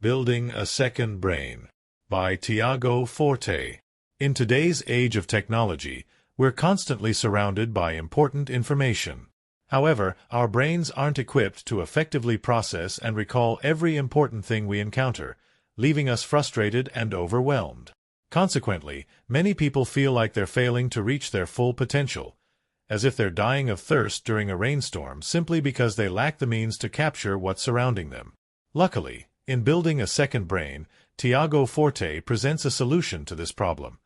Building a Second Brain by Tiago Forte. In today's age of technology, we're constantly surrounded by important information. However, our brains aren't equipped to effectively process and recall every important thing we encounter, leaving us frustrated and overwhelmed. Consequently, many people feel like they're failing to reach their full potential, as if they're dying of thirst during a rainstorm simply because they lack the means to capture what's surrounding them. Luckily, in Building a Second Brain, Tiago Forte presents a solution to this problem,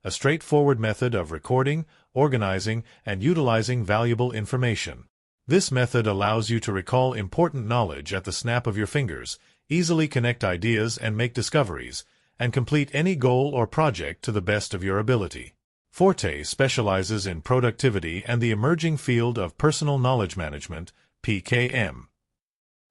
a straightforward method of recording, organizing, and utilizing valuable information. This method allows you to recall important knowledge at the snap of your fingers, easily connect ideas and make discoveries, and complete any goal or project to the best of your ability. Forte specializes in productivity and the emerging field of personal knowledge management, PKM.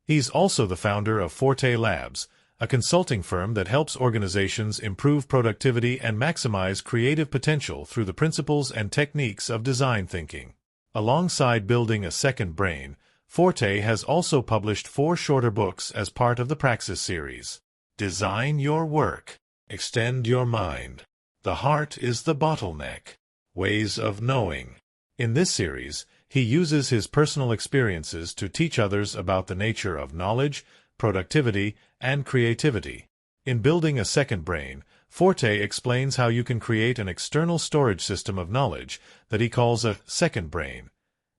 He's also the founder of Forte Labs, a consulting firm that helps organizations improve productivity and maximize creative potential through the principles and techniques of design thinking. Alongside Building a Second Brain, Forte has also published 4 shorter books as part of the Praxis series. Design Your Work, Extend Your Mind, The Heart is the Bottleneck, Ways of Knowing. In this series, he uses his personal experiences to teach others about the nature of knowledge, productivity, and creativity. In Building a Second Brain, Forte explains how you can create an external storage system of knowledge that he calls a second brain,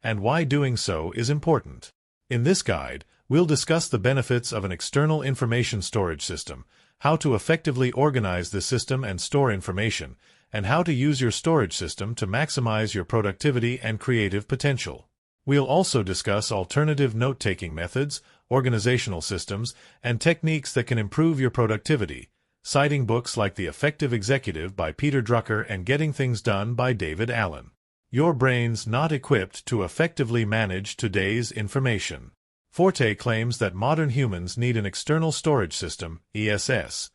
and why doing so is important. In this guide, we'll discuss the benefits of an external information storage system, how to effectively organize this system and store information, and how to use your storage system to maximize your productivity and creative potential. We'll also discuss alternative note-taking methods, organizational systems, and techniques that can improve your productivity, citing books like The Effective Executive by Peter Drucker and Getting Things Done by David Allen. Your brain's not equipped to effectively manage today's information. Forte claims that modern humans need an external storage system, ESS,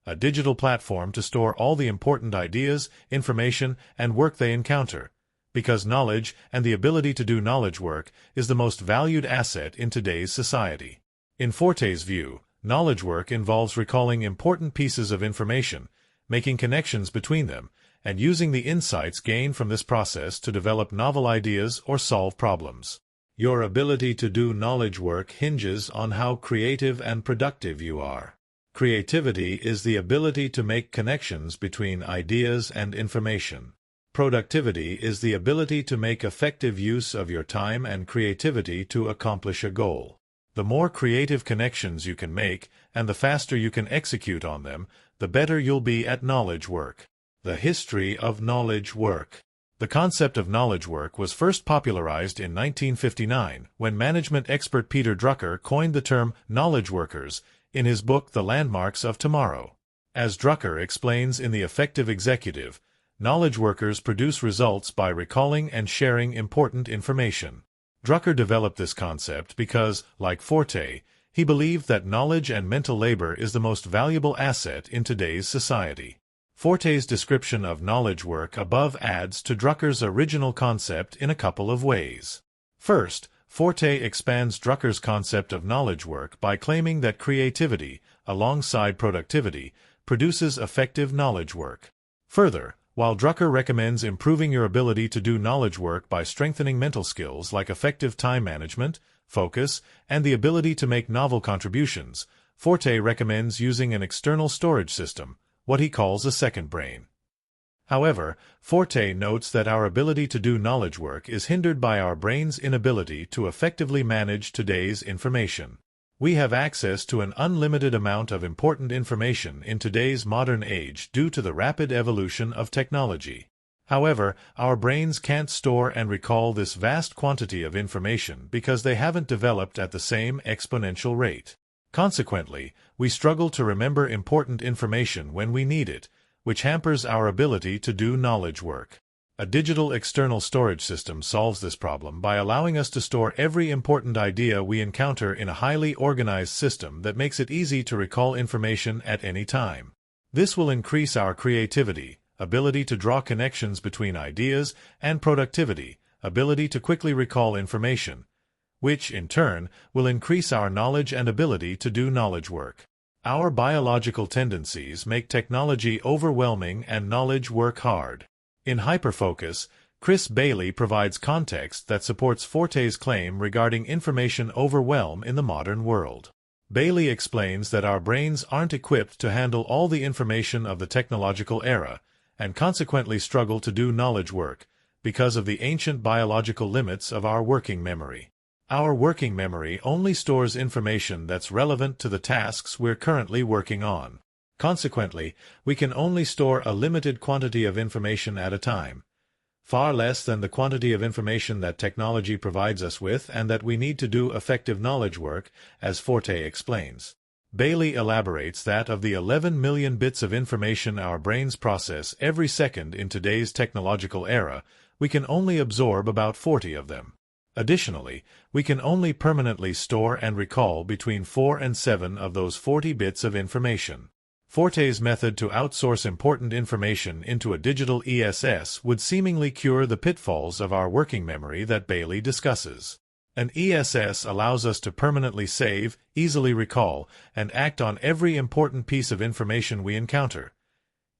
a digital platform to store all the important ideas, information, and work they encounter, because knowledge and the ability to do knowledge work is the most valued asset in today's society. In Forte's view, knowledge work involves recalling important pieces of information, making connections between them, and using the insights gained from this process to develop novel ideas or solve problems. Your ability to do knowledge work hinges on how creative and productive you are. Creativity is the ability to make connections between ideas and information. Productivity is the ability to make effective use of your time and creativity to accomplish a goal. The more creative connections you can make, and the faster you can execute on them, the better you'll be at knowledge work. The history of knowledge work. The concept of knowledge work was first popularized in 1959 when management expert Peter Drucker coined the term knowledge workers in his book The Landmarks of Tomorrow. As Drucker explains in The Effective Executive, knowledge workers produce results by recalling and sharing important information. Drucker developed this concept because, like Forte, he believed that knowledge and mental labor is the most valuable asset in today's society. Forte's description of knowledge work above adds to Drucker's original concept in a couple of ways. First, Forte expands Drucker's concept of knowledge work by claiming that creativity, alongside productivity, produces effective knowledge work. Further, while Drucker recommends improving your ability to do knowledge work by strengthening mental skills like effective time management, focus, and the ability to make novel contributions, Forte recommends using an external storage system, what he calls a second brain. However, Forte notes that our ability to do knowledge work is hindered by our brain's inability to effectively manage today's information. We have access to an unlimited amount of important information in today's modern age due to the rapid evolution of technology. However, our brains can't store and recall this vast quantity of information because they haven't developed at the same exponential rate. Consequently, we struggle to remember important information when we need it, which hampers our ability to do knowledge work. A digital external storage system solves this problem by allowing us to store every important idea we encounter in a highly organized system that makes it easy to recall information at any time. This will increase our creativity, ability to draw connections between ideas, and productivity, ability to quickly recall information, which, in turn, will increase our knowledge and ability to do knowledge work. Our biological tendencies make technology overwhelming and knowledge work hard. In Hyperfocus, Chris Bailey provides context that supports Forte's claim regarding information overwhelm in the modern world. Bailey explains that our brains aren't equipped to handle all the information of the technological era, and consequently struggle to do knowledge work, because of the ancient biological limits of our working memory. Our working memory only stores information that's relevant to the tasks we're currently working on. Consequently, we can only store a limited quantity of information at a time, far less than the quantity of information that technology provides us with and that we need to do effective knowledge work, as Forte explains. Bailey elaborates that of the 11 million bits of information our brains process every second in today's technological era, we can only absorb about 40 of them. Additionally, we can only permanently store and recall between 4 and 7 of those 40 bits of information. Forte's method to outsource important information into a digital ESS would seemingly cure the pitfalls of our working memory that Bailey discusses. An ESS allows us to permanently save, easily recall, and act on every important piece of information we encounter,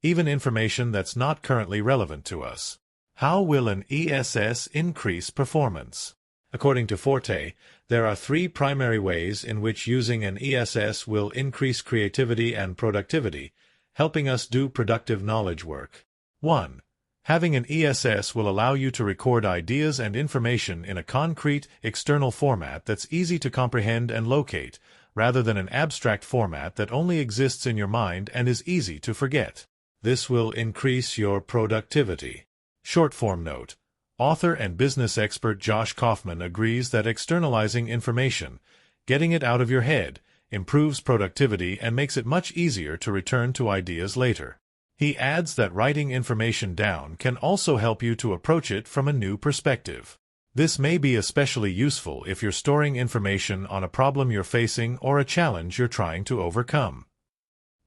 even information that's not currently relevant to us. How will an ESS increase performance? According to Forte, there are 3 primary ways in which using an ESS will increase creativity and productivity, helping us do productive knowledge work. 1. Having an ESS will allow you to record ideas and information in a concrete, external format that's easy to comprehend and locate, rather than an abstract format that only exists in your mind and is easy to forget. This will increase your productivity. Short-form note. Author and business expert Josh Kaufman agrees that externalizing information, getting it out of your head, improves productivity and makes it much easier to return to ideas later. He adds that writing information down can also help you to approach it from a new perspective. This may be especially useful if you're storing information on a problem you're facing or a challenge you're trying to overcome.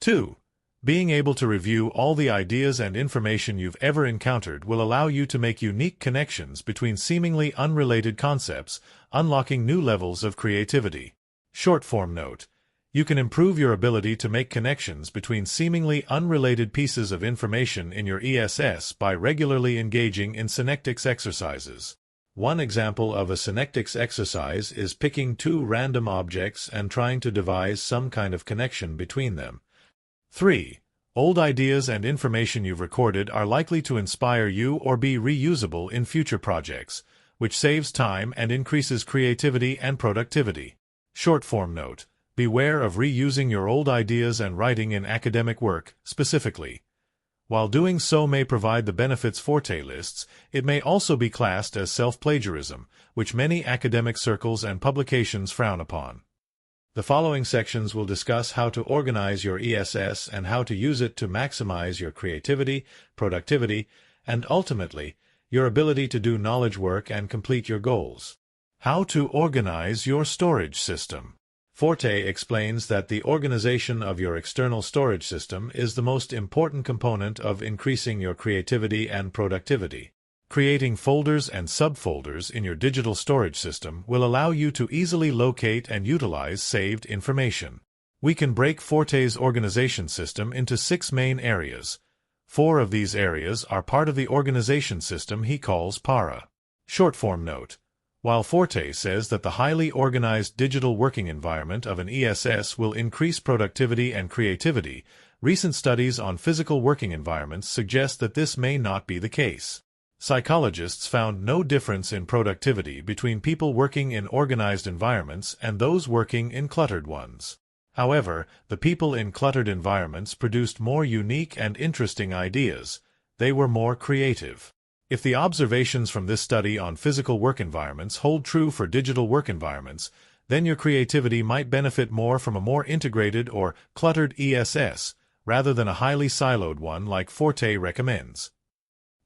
2. Being able to review all the ideas and information you've ever encountered will allow you to make unique connections between seemingly unrelated concepts, unlocking new levels of creativity. Short-form note. You can improve your ability to make connections between seemingly unrelated pieces of information in your ESS by regularly engaging in synectics exercises. One example of a synectics exercise is picking 2 random objects and trying to devise some kind of connection between them. 3. Old ideas and information you've recorded are likely to inspire you or be reusable in future projects, which saves time and increases creativity and productivity. Short-form note. Beware of reusing your old ideas and writing in academic work, specifically. While doing so may provide the benefits Forte lists, it may also be classed as self-plagiarism, which many academic circles and publications frown upon. The following sections will discuss how to organize your ESS and how to use it to maximize your creativity, productivity, and ultimately, your ability to do knowledge work and complete your goals. How to organize your storage system. Forte explains that the organization of your external storage system is the most important component of increasing your creativity and productivity. Creating folders and subfolders in your digital storage system will allow you to easily locate and utilize saved information. We can break Forte's organization system into 6 main areas. 4 of these areas are part of the organization system he calls Para. Short-form note. While Forte says that the highly organized digital working environment of an ESS will increase productivity and creativity, recent studies on physical working environments suggest that this may not be the case. Psychologists found no difference in productivity between people working in organized environments and those working in cluttered ones. However, the people in cluttered environments produced more unique and interesting ideas. They were more creative. If the observations from this study on physical work environments hold true for digital work environments, then your creativity might benefit more from a more integrated or cluttered ESS, rather than a highly siloed one like Forte recommends.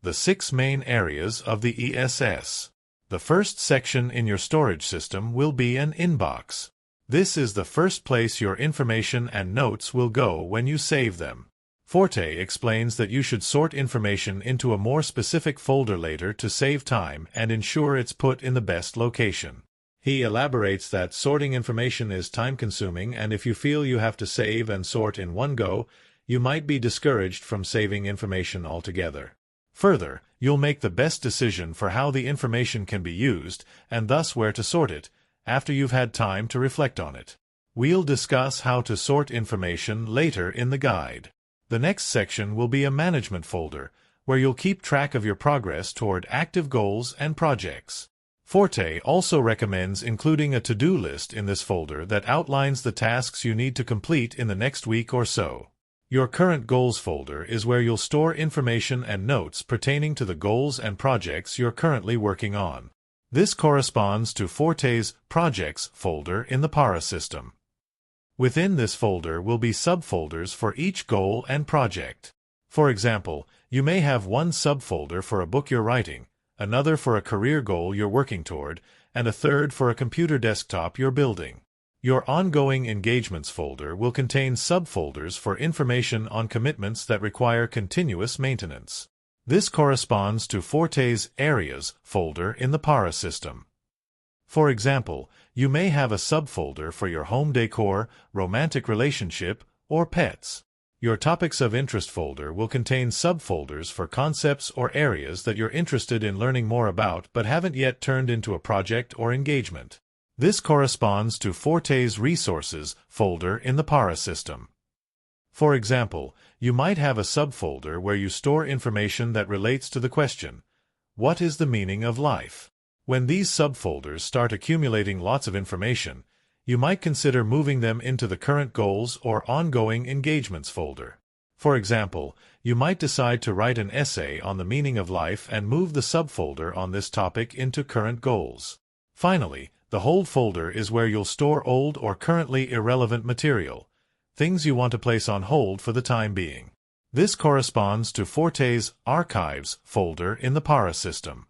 The 6 main areas of the ESS. The first section in your storage system will be an inbox. This is the first place your information and notes will go when you save them. Forte explains that you should sort information into a more specific folder later to save time and ensure it's put in the best location. He elaborates that sorting information is time-consuming, and if you feel you have to save and sort in one go, you might be discouraged from saving information altogether. Further, you'll make the best decision for how the information can be used, and thus where to sort it, after you've had time to reflect on it. We'll discuss how to sort information later in the guide. The next section will be a management folder, where you'll keep track of your progress toward active goals and projects. Forte also recommends including a to-do list in this folder that outlines the tasks you need to complete in the next week or so. Your current goals folder is where you'll store information and notes pertaining to the goals and projects you're currently working on. This corresponds to Forte's projects folder in the Para system. Within this folder will be subfolders for each goal and project. For example, you may have one subfolder for a book you're writing, another for a career goal you're working toward, and a third for a computer desktop you're building. Your ongoing engagements folder will contain subfolders for information on commitments that require continuous maintenance. This corresponds to Forte's areas folder in the Para system. For example, you may have a subfolder for your home decor, romantic relationship, or pets. Your topics of interest folder will contain subfolders for concepts or areas that you're interested in learning more about but haven't yet turned into a project or engagement. This corresponds to Forte's resources folder in the Para system. For example, you might have a subfolder where you store information that relates to the question, what is the meaning of life? When these subfolders start accumulating lots of information, you might consider moving them into the current goals or ongoing engagements folder. For example, you might decide to write an essay on the meaning of life and move the subfolder on this topic into current goals. Finally, the hold folder is where you'll store old or currently irrelevant material, things you want to place on hold for the time being. This corresponds to Forte's archives folder in the Para system.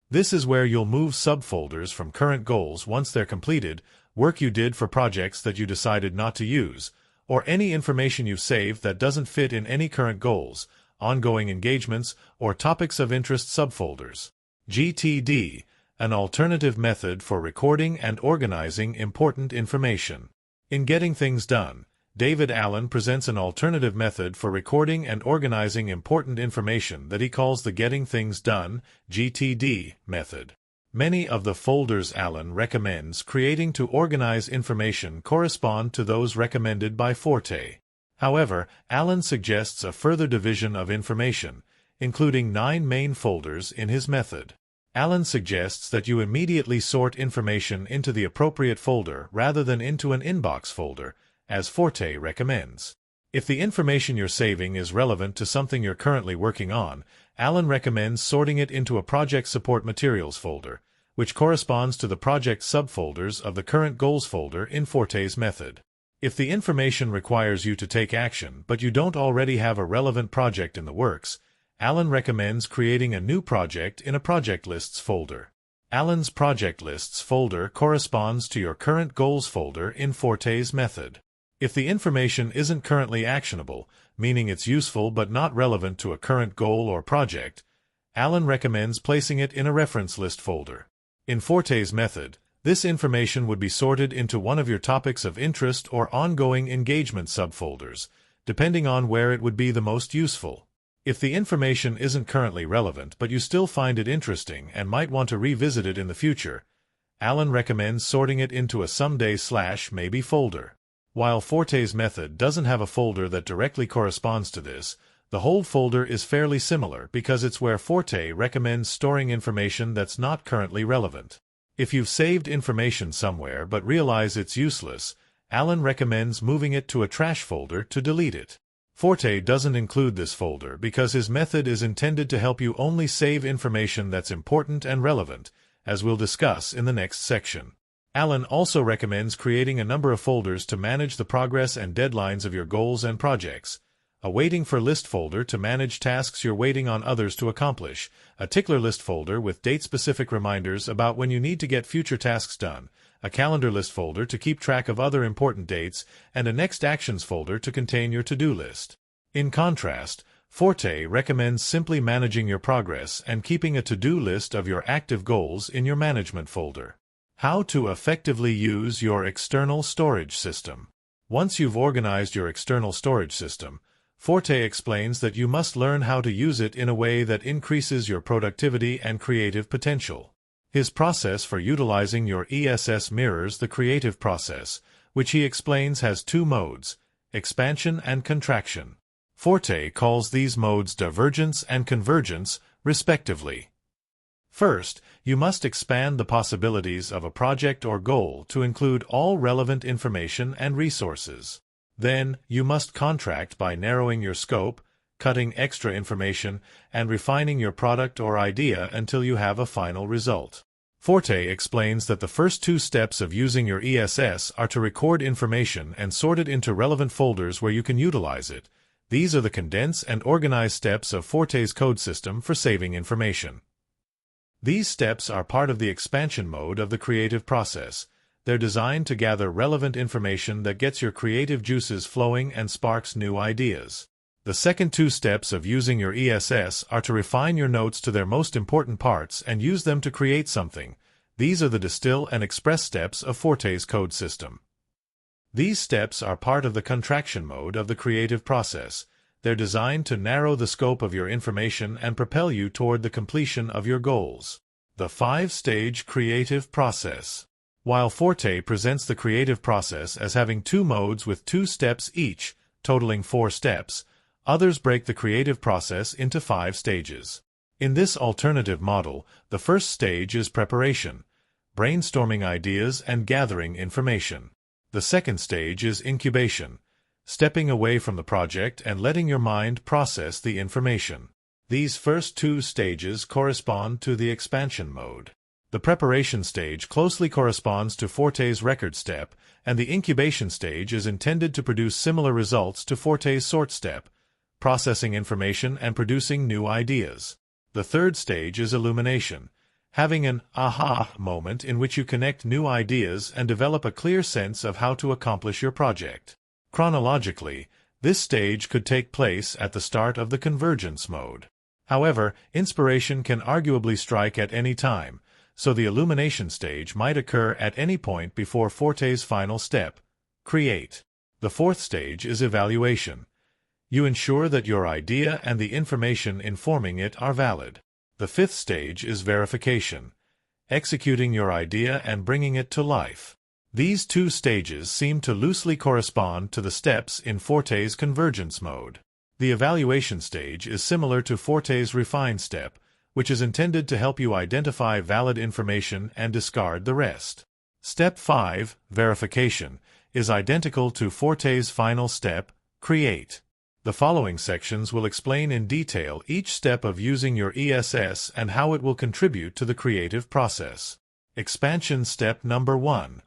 This is where you'll move subfolders from current goals once they're completed, work you did for projects that you decided not to use, or any information you've saved that doesn't fit in any current goals, ongoing engagements, or topics of interest subfolders. GTD, an alternative method for recording and organizing important information. In Getting Things Done, David Allen presents an alternative method for recording and organizing important information that he calls the Getting Things Done (GTD) method. Many of the folders Allen recommends creating to organize information correspond to those recommended by Forte. However, Allen suggests a further division of information, including 9 main folders in his method. Allen suggests that you immediately sort information into the appropriate folder rather than into an inbox folder, as Forte recommends. If the information you're saving is relevant to something you're currently working on, Allen recommends sorting it into a Project Support Materials folder, which corresponds to the project subfolders of the Current Goals folder in Forte's method. If the information requires you to take action but you don't already have a relevant project in the works, Allen recommends creating a new project in a Project Lists folder. Allen's Project Lists folder corresponds to your Current Goals folder in Forte's method. If the information isn't currently actionable, meaning it's useful but not relevant to a current goal or project, Allen recommends placing it in a reference list folder. In Forte's method, this information would be sorted into one of your topics of interest or ongoing engagement subfolders, depending on where it would be the most useful. If the information isn't currently relevant but you still find it interesting and might want to revisit it in the future, Allen recommends sorting it into a someday/maybe folder. While Forte's method doesn't have a folder that directly corresponds to this, the hold folder is fairly similar because it's where Forte recommends storing information that's not currently relevant. If you've saved information somewhere but realize it's useless, Allen recommends moving it to a trash folder to delete it. Forte doesn't include this folder because his method is intended to help you only save information that's important and relevant, as we'll discuss in the next section. Allen also recommends creating a number of folders to manage the progress and deadlines of your goals and projects, a Waiting for List folder to manage tasks you're waiting on others to accomplish, a Tickler List folder with date-specific reminders about when you need to get future tasks done, a Calendar List folder to keep track of other important dates, and a Next Actions folder to contain your to-do list. In contrast, Forte recommends simply managing your progress and keeping a to-do list of your active goals in your Management folder. How to effectively use your external storage system. Once you've organized your external storage system, Forte explains that you must learn how to use it in a way that increases your productivity and creative potential. His process for utilizing your ESS mirrors the creative process, which he explains has two modes, expansion and contraction. Forte calls these modes divergence and convergence, respectively. First, you must expand the possibilities of a project or goal to include all relevant information and resources. Then, you must contract by narrowing your scope, cutting extra information, and refining your product or idea until you have a final result. Forte explains that the first two steps of using your ESS are to record information and sort it into relevant folders where you can utilize it. These are the condense and organize steps of Forte's code system for saving information. These steps are part of the expansion mode of the creative process. They're designed to gather relevant information that gets your creative juices flowing and sparks new ideas. The second two steps of using your ESS are to refine your notes to their most important parts and use them to create something. These are the distill and express steps of Forte's code system. These steps are part of the contraction mode of the creative process. They're designed to narrow the scope of your information and propel you toward the completion of your goals. The 5-stage creative process. While Forte presents the creative process as having two modes with 2 steps each, totaling 4 steps, others break the creative process into 5 stages. In this alternative model, the first stage is preparation, brainstorming ideas and gathering information. The second stage is incubation, stepping away from the project and letting your mind process the information. These first 2 stages correspond to the expansion mode. The preparation stage closely corresponds to Forte's record step, and the incubation stage is intended to produce similar results to Forte's sort step, processing information and producing new ideas. The third stage is illumination, having an aha moment in which you connect new ideas and develop a clear sense of how to accomplish your project. Chronologically, this stage could take place at the start of the convergence mode. However, inspiration can arguably strike at any time, so the illumination stage might occur at any point before Forte's final step, create. The fourth stage is evaluation. You ensure that your idea and the information informing it are valid. The fifth stage is verification, executing your idea and bringing it to life. These 2 stages seem to loosely correspond to the steps in Forte's convergence mode. The evaluation stage is similar to Forte's refine step, which is intended to help you identify valid information and discard the rest. Step 5, verification, is identical to Forte's final step, create. The following sections will explain in detail each step of using your ESS and how it will contribute to the creative process. Expansion step number 1.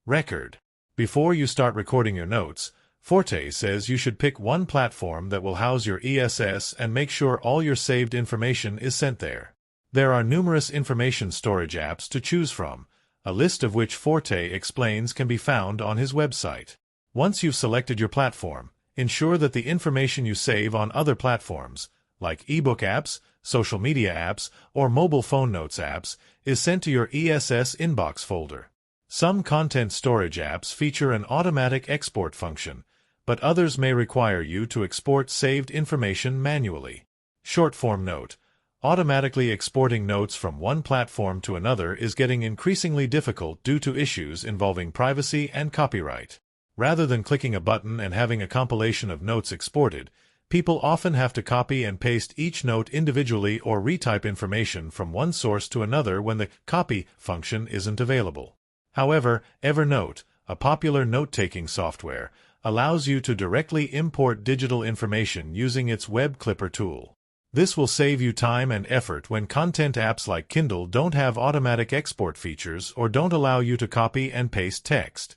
Record. Before you start recording your notes, Forte says you should pick one platform that will house your ESS and make sure all your saved information is sent there. There are numerous information storage apps to choose from, a list of which Forte explains can be found on his website. Once you've selected your platform, ensure that the information you save on other platforms, like ebook apps, social media apps, or mobile phone notes apps, is sent to your ESS inbox folder. Some content storage apps feature an automatic export function, but others may require you to export saved information manually. Short-form note. Automatically exporting notes from one platform to another is getting increasingly difficult due to issues involving privacy and copyright. Rather than clicking a button and having a compilation of notes exported, people often have to copy and paste each note individually or retype information from one source to another when the copy function isn't available. However, Evernote, a popular note-taking software, allows you to directly import digital information using its web clipper tool. This will save you time and effort when content apps like Kindle don't have automatic export features or don't allow you to copy and paste text.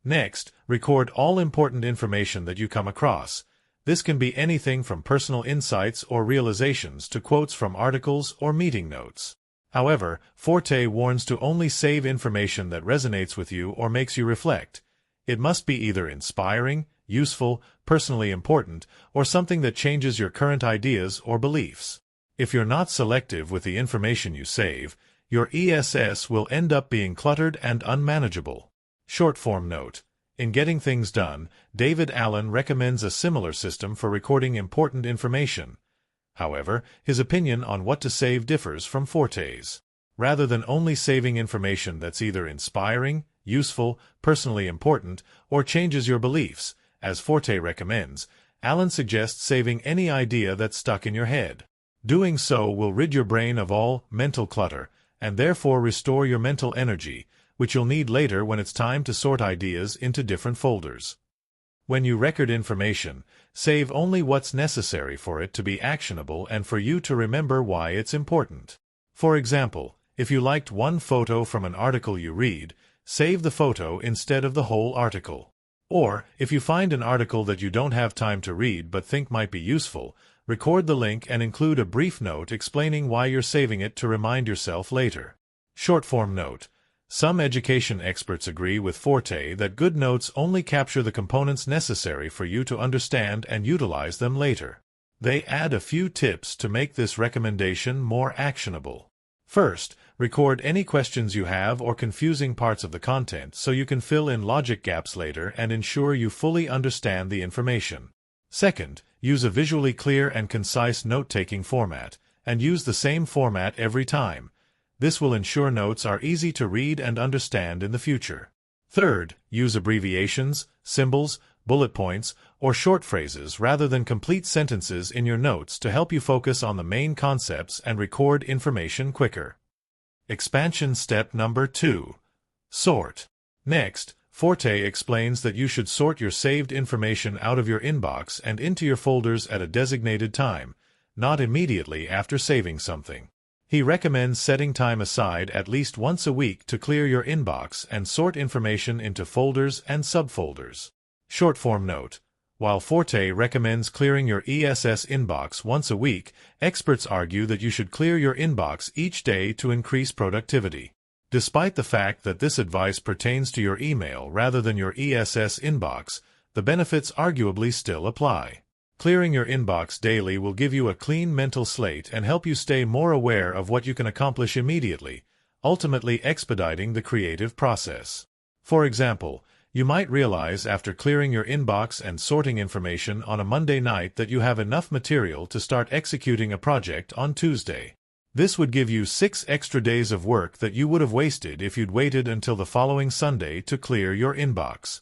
Next, record all important information that you come across. This can be anything from personal insights or realizations to quotes from articles or meeting notes. However, Forte warns to only save information that resonates with you or makes you reflect. It must be either inspiring, useful, personally important, or something that changes your current ideas or beliefs. If you're not selective with the information you save, your ESS will end up being cluttered and unmanageable. Short form note. In Getting Things Done, David Allen recommends a similar system for recording important information. However, his opinion on what to save differs from Forte's. Rather than only saving information that's either inspiring, useful, personally important, or changes your beliefs, as Forte recommends, Allen suggests saving any idea that's stuck in your head. Doing so will rid your brain of all mental clutter, and therefore restore your mental energy, which you'll need later when it's time to sort ideas into different folders. When you record information, save only what's necessary for it to be actionable and for you to remember why it's important. For example, if you liked one photo from an article you read, save the photo instead of the whole article. Or, if you find an article that you don't have time to read but think might be useful, record the link and include a brief note explaining why you're saving it to remind yourself later. Short-form note. Some education experts agree with Forte that good notes only capture the components necessary for you to understand and utilize them later. They add a few tips to make this recommendation more actionable. First, record any questions you have or confusing parts of the content so you can fill in logic gaps later and ensure you fully understand the information. Second, use a visually clear and concise note-taking format, and use the same format every time. This will ensure notes are easy to read and understand in the future. Third, use abbreviations, symbols, bullet points, or short phrases rather than complete sentences in your notes to help you focus on the main concepts and record information quicker. Expansion step number 2. Sort. Next, Forte explains that you should sort your saved information out of your inbox and into your folders at a designated time, not immediately after saving something. He recommends setting time aside at least once a week to clear your inbox and sort information into folders and subfolders. Short-form note. While Forte recommends clearing your ESS inbox once a week, experts argue that you should clear your inbox each day to increase productivity. Despite the fact that this advice pertains to your email rather than your ESS inbox, the benefits arguably still apply. Clearing your inbox daily will give you a clean mental slate and help you stay more aware of what you can accomplish immediately, ultimately expediting the creative process. For example, you might realize after clearing your inbox and sorting information on a Monday night that you have enough material to start executing a project on Tuesday. This would give you 6 extra days of work that you would have wasted if you'd waited until the following Sunday to clear your inbox.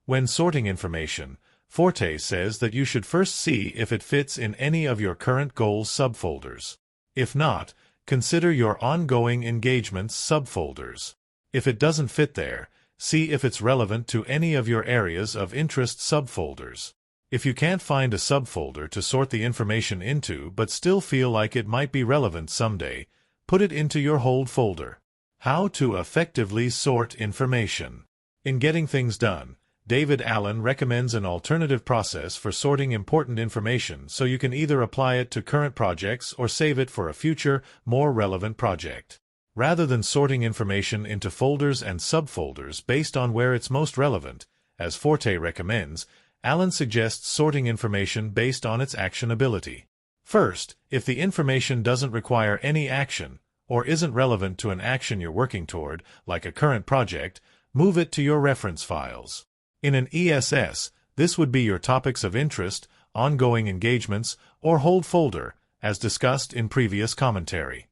When sorting information, Forte says that you should first see if it fits in any of your current goals subfolders. If not, consider your ongoing engagements subfolders. If it doesn't fit there, see if it's relevant to any of your areas of interest subfolders. If you can't find a subfolder to sort the information into but still feel like it might be relevant someday, put it into your hold folder. How to effectively sort information. In Getting Things Done, David Allen recommends an alternative process for sorting important information so you can either apply it to current projects or save it for a future, more relevant project. Rather than sorting information into folders and subfolders based on where it's most relevant, as Forte recommends, Allen suggests sorting information based on its actionability. First, if the information doesn't require any action, or isn't relevant to an action you're working toward, like a current project, move it to your reference files. In an ESS, this would be your topics of interest, ongoing engagements, or hold folder, as discussed in previous commentary.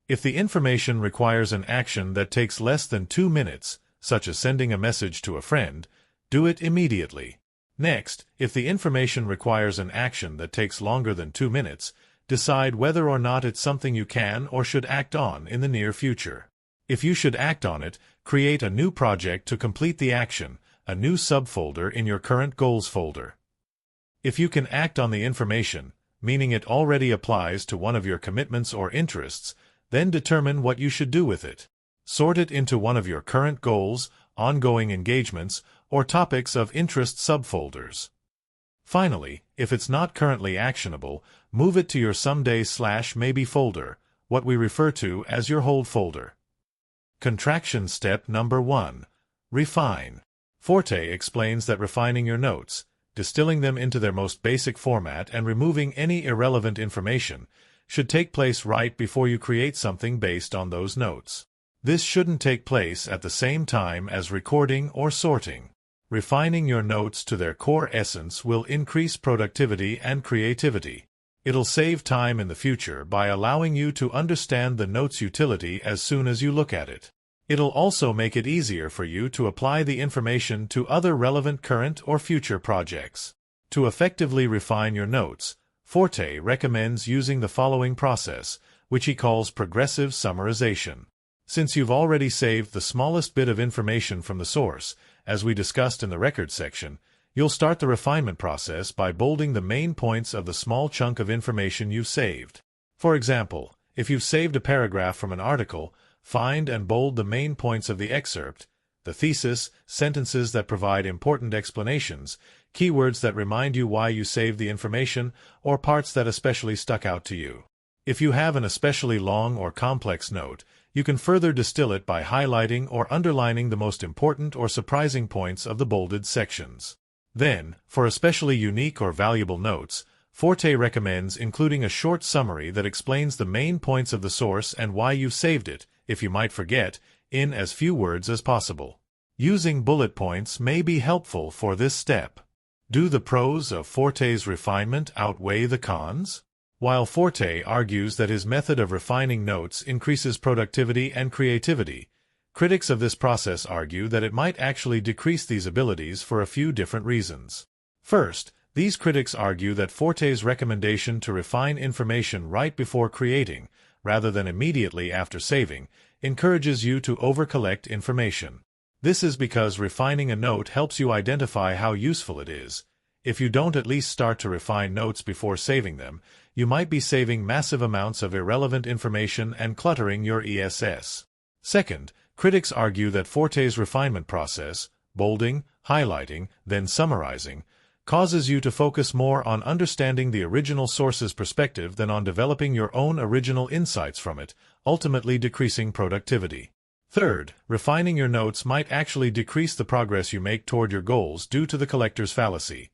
If the information requires an action that takes less than 2 minutes, such as sending a message to a friend, do it immediately. Next, if the information requires an action that takes longer than 2 minutes, decide whether or not it's something you can or should act on in the near future. If you should act on it, create a new project to complete the action, a new subfolder in your current goals folder. If you can act on the information, meaning it already applies to one of your commitments or interests, then determine what you should do with it. Sort it into one of your current goals, ongoing engagements, or topics of interest subfolders. Finally, if it's not currently actionable, move it to your someday/maybe folder, what we refer to as your hold folder. Contraction step number 1. Refine. Forte explains that refining your notes, distilling them into their most basic format and removing any irrelevant information, should take place right before you create something based on those notes. This shouldn't take place at the same time as recording or sorting. Refining your notes to their core essence will increase productivity and creativity. It'll save time in the future by allowing you to understand the note's utility as soon as you look at it. It'll also make it easier for you to apply the information to other relevant current or future projects. To effectively refine your notes, Forte recommends using the following process, which he calls progressive summarization. Since you've already saved the smallest bit of information from the source, as we discussed in the record section, you'll start the refinement process by bolding the main points of the small chunk of information you've saved. For example, if you've saved a paragraph from an article, find and bold the main points of the excerpt, the thesis, sentences that provide important explanations, keywords that remind you why you saved the information, or parts that especially stuck out to you. If you have an especially long or complex note, you can further distill it by highlighting or underlining the most important or surprising points of the bolded sections. Then, for especially unique or valuable notes, Forte recommends including a short summary that explains the main points of the source and why you've saved it, if you might forget, in as few words as possible. Using bullet points may be helpful for this step. Do the pros of Forte's refinement outweigh the cons? While Forte argues that his method of refining notes increases productivity and creativity, critics of this process argue that it might actually decrease these abilities for a few different reasons. First, these critics argue that Forte's recommendation to refine information right before creating, rather than immediately after saving, encourages you to over-collect information. This is because refining a note helps you identify how useful it is. If you don't at least start to refine notes before saving them, you might be saving massive amounts of irrelevant information and cluttering your ESS. Second, critics argue that Forte's refinement process, bolding, highlighting, then summarizing, causes you to focus more on understanding the original source's perspective than on developing your own original insights from it, ultimately decreasing productivity. Third, refining your notes might actually decrease the progress you make toward your goals due to the collector's fallacy.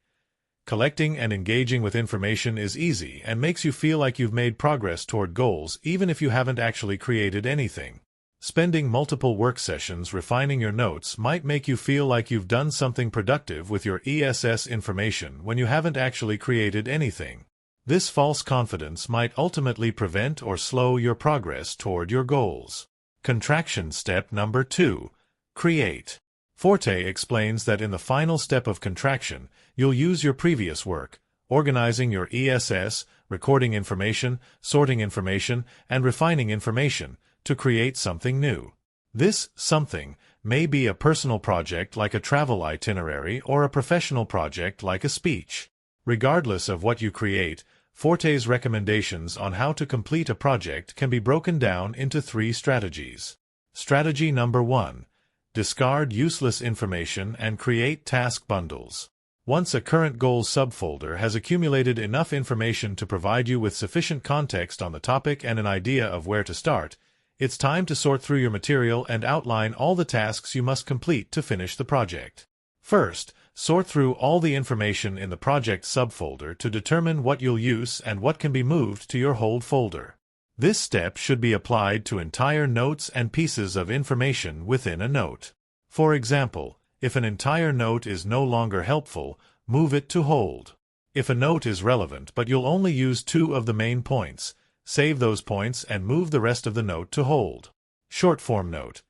Collecting and engaging with information is easy and makes you feel like you've made progress toward goals even if you haven't actually created anything. Spending multiple work sessions refining your notes might make you feel like you've done something productive with your ESS information when you haven't actually created anything. This false confidence might ultimately prevent or slow your progress toward your goals. Contraction step number 2. Create. Forte explains that in the final step of contraction, you'll use your previous work, organizing your ESS, recording information, sorting information, and refining information, to create something new. This something may be a personal project like a travel itinerary or a professional project like a speech. Regardless of what you create, Forte's recommendations on how to complete a project can be broken down into 3 strategies. Strategy number 1. Discard useless information and create task bundles. Once a current goals subfolder has accumulated enough information to provide you with sufficient context on the topic and an idea of where to start, it's time to sort through your material and outline all the tasks you must complete to finish the project. First, sort through all the information in the project subfolder to determine what you'll use and what can be moved to your hold folder. This step should be applied to entire notes and pieces of information within a note. For example, if an entire note is no longer helpful, move it to hold. If a note is relevant but you'll only use 2 of the main points, save those points and move the rest of the note to hold. Short-form note.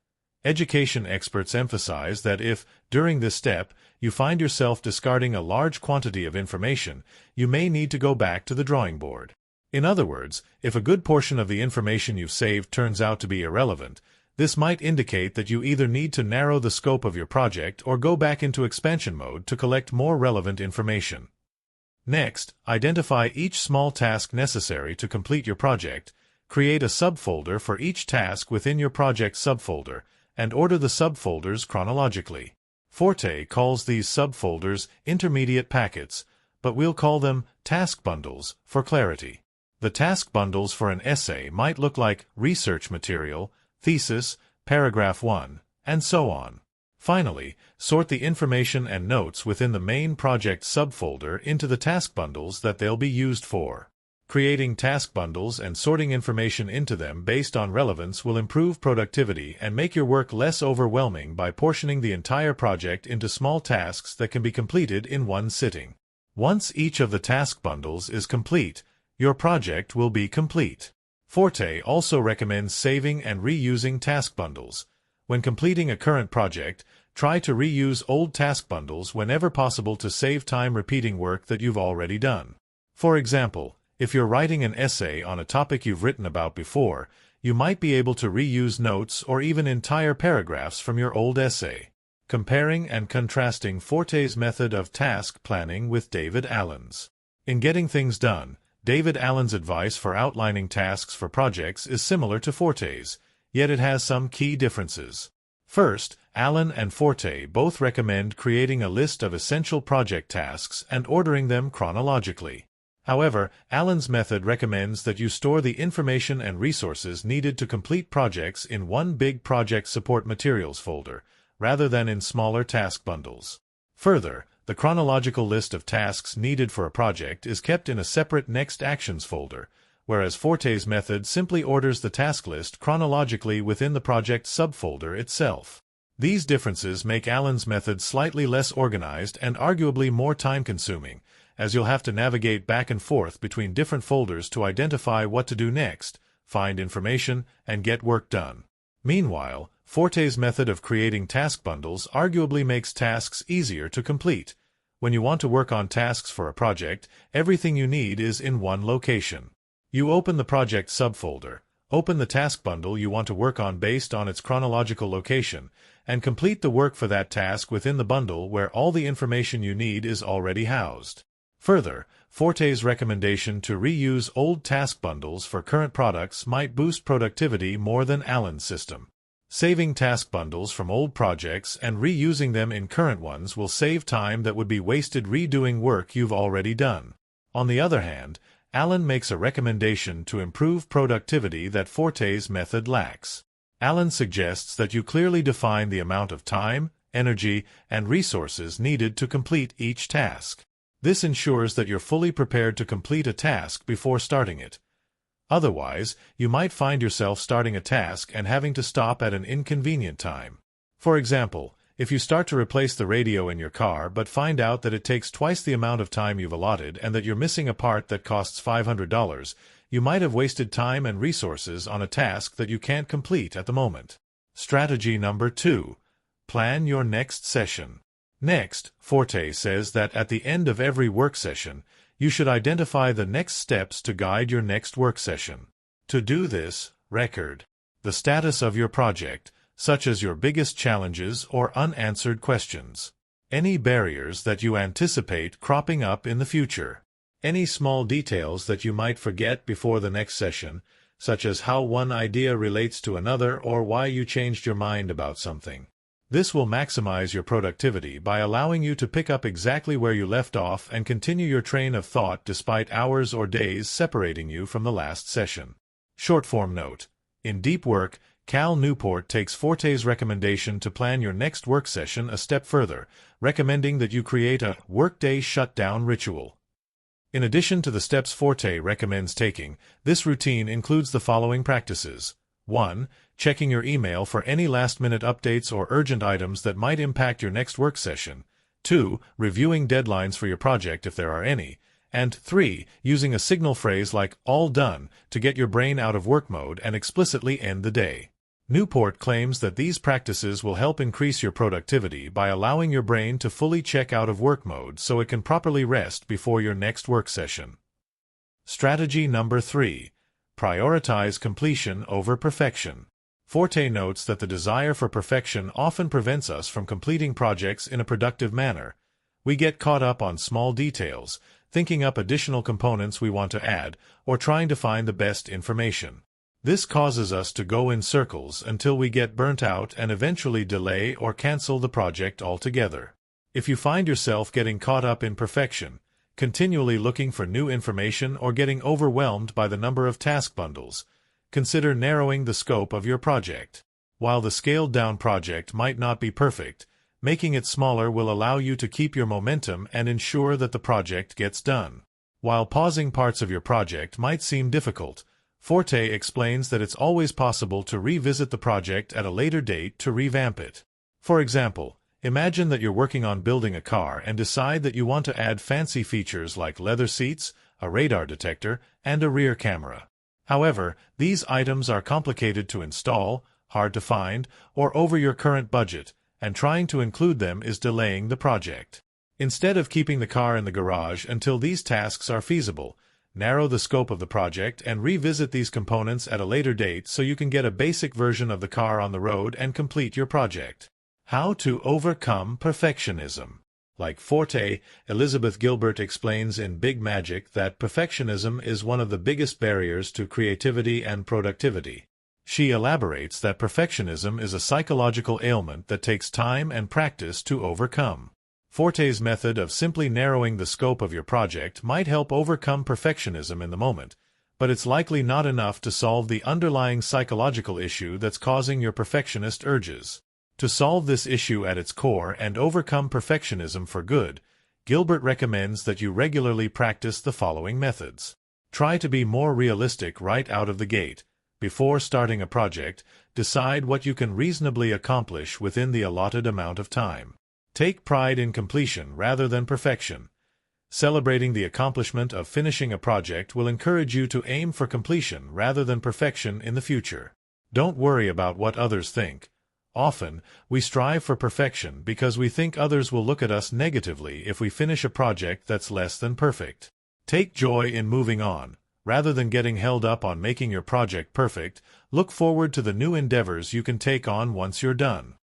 Education experts emphasize that if, during this step, you find yourself discarding a large quantity of information, you may need to go back to the drawing board. In other words, if a good portion of the information you've saved turns out to be irrelevant, this might indicate that you either need to narrow the scope of your project or go back into expansion mode to collect more relevant information. Next, identify each small task necessary to complete your project, create a subfolder for each task within your project subfolder, and order the subfolders chronologically. Forte calls these subfolders intermediate packets, but we'll call them task bundles for clarity. The task bundles for an essay might look like research material, thesis, paragraph 1, and so on. Finally, sort the information and notes within the main project subfolder into the task bundles that they'll be used for. Creating task bundles and sorting information into them based on relevance will improve productivity and make your work less overwhelming by portioning the entire project into small tasks that can be completed in one sitting. Once each of the task bundles is complete, your project will be complete. Forte also recommends saving and reusing task bundles. When completing a current project, try to reuse old task bundles whenever possible to save time repeating work that you've already done. For example, if you're writing an essay on a topic you've written about before, you might be able to reuse notes or even entire paragraphs from your old essay. Comparing and contrasting Forte's method of task planning with David Allen's. In getting things done, David Allen's advice for outlining tasks for projects is similar to Forte's, yet it has some key differences. First, Allen and Forte both recommend creating a list of essential project tasks and ordering them chronologically. However, Allen's method recommends that you store the information and resources needed to complete projects in one big project support materials folder, rather than in smaller task bundles. Further, the chronological list of tasks needed for a project is kept in a separate Next Actions folder, whereas Forte's method simply orders the task list chronologically within the project subfolder itself. These differences make Allen's method slightly less organized and arguably more time-consuming, as you'll have to navigate back and forth between different folders to identify what to do next, find information, and get work done. Meanwhile, Forte's method of creating task bundles arguably makes tasks easier to complete. When you want to work on tasks for a project, everything you need is in one location. You open the project subfolder, open the task bundle you want to work on based on its chronological location, and complete the work for that task within the bundle where all the information you need is already housed. Further, Forte's recommendation to reuse old task bundles for current products might boost productivity more than Allen's system. Saving task bundles from old projects and reusing them in current ones will save time that would be wasted redoing work you've already done. On the other hand, Allen makes a recommendation to improve productivity that Forte's method lacks. Allen suggests that you clearly define the amount of time, energy, and resources needed to complete each task. This ensures that you're fully prepared to complete a task before starting it. Otherwise, you might find yourself starting a task and having to stop at an inconvenient time. For example, if you start to replace the radio in your car but find out that it takes twice the amount of time you've allotted and that you're missing a part that costs $500, you might have wasted time and resources on a task that you can't complete at the moment. Strategy number 2. Plan your next session. Next, Forte says that at the end of every work session, you should identify the next steps to guide your next work session. To do this, record the status of your project, such as your biggest challenges or unanswered questions, any barriers that you anticipate cropping up in the future, any small details that you might forget before the next session, such as how one idea relates to another or why you changed your mind about something. This will maximize your productivity by allowing you to pick up exactly where you left off and continue your train of thought despite hours or days separating you from the last session. Short-form note. In Deep Work, Cal Newport takes Forte's recommendation to plan your next work session a step further, recommending that you create a workday shutdown ritual. In addition to the steps Forte recommends taking, this routine includes the following practices. 1. Checking your email for any last-minute updates or urgent items that might impact your next work session. 2. Reviewing deadlines for your project if there are any. And 3. Using a signal phrase like "all done" to get your brain out of work mode and explicitly end the day. Newport claims that these practices will help increase your productivity by allowing your brain to fully check out of work mode so it can properly rest before your next work session. Strategy number 3. Prioritize completion over perfection. Forte notes that the desire for perfection often prevents us from completing projects in a productive manner. We get caught up on small details, thinking up additional components we want to add, or trying to find the best information. This causes us to go in circles until we get burnt out and eventually delay or cancel the project altogether. If you find yourself getting caught up in perfection, continually looking for new information or getting overwhelmed by the number of task bundles, consider narrowing the scope of your project. While the scaled-down project might not be perfect, making it smaller will allow you to keep your momentum and ensure that the project gets done. While pausing parts of your project might seem difficult, Forte explains that it's always possible to revisit the project at a later date to revamp it. For example, imagine that you're working on building a car and decide that you want to add fancy features like leather seats, a radar detector, and a rear camera. However, these items are complicated to install, hard to find, or over your current budget, and trying to include them is delaying the project. Instead of keeping the car in the garage until these tasks are feasible, narrow the scope of the project and revisit these components at a later date so you can get a basic version of the car on the road and complete your project. How to overcome perfectionism. Like Forte, Elizabeth Gilbert explains in Big Magic that perfectionism is one of the biggest barriers to creativity and productivity. She elaborates that perfectionism is a psychological ailment that takes time and practice to overcome. Forte's method of simply narrowing the scope of your project might help overcome perfectionism in the moment, but it's likely not enough to solve the underlying psychological issue that's causing your perfectionist urges. To solve this issue at its core and overcome perfectionism for good, Gilbert recommends that you regularly practice the following methods. Try to be more realistic right out of the gate. Before starting a project, decide what you can reasonably accomplish within the allotted amount of time. Take pride in completion rather than perfection. Celebrating the accomplishment of finishing a project will encourage you to aim for completion rather than perfection in the future. Don't worry about what others think. Often, we strive for perfection because we think others will look at us negatively if we finish a project that's less than perfect. Take joy in moving on. Rather than getting held up on making your project perfect, look forward to the new endeavors you can take on once you're done.